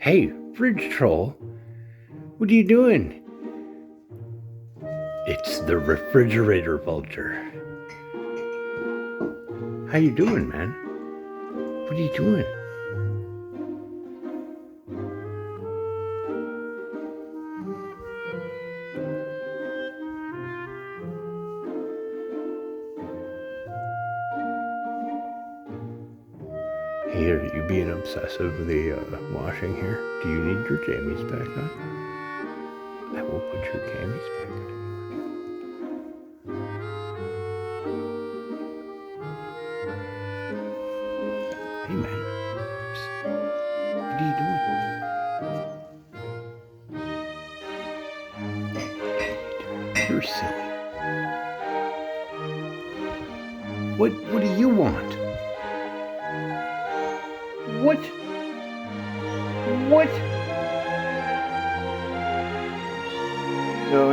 Hey, fridge troll, what are you doing? It's the refrigerator vulture. How you doing, man? What are you doing? Hey, are you being obsessively washing here? Do you need your jammies back on? I will put your jammies back on. Hey, man. Psst. What are you doing? You're silly. What do you want? What? What? Go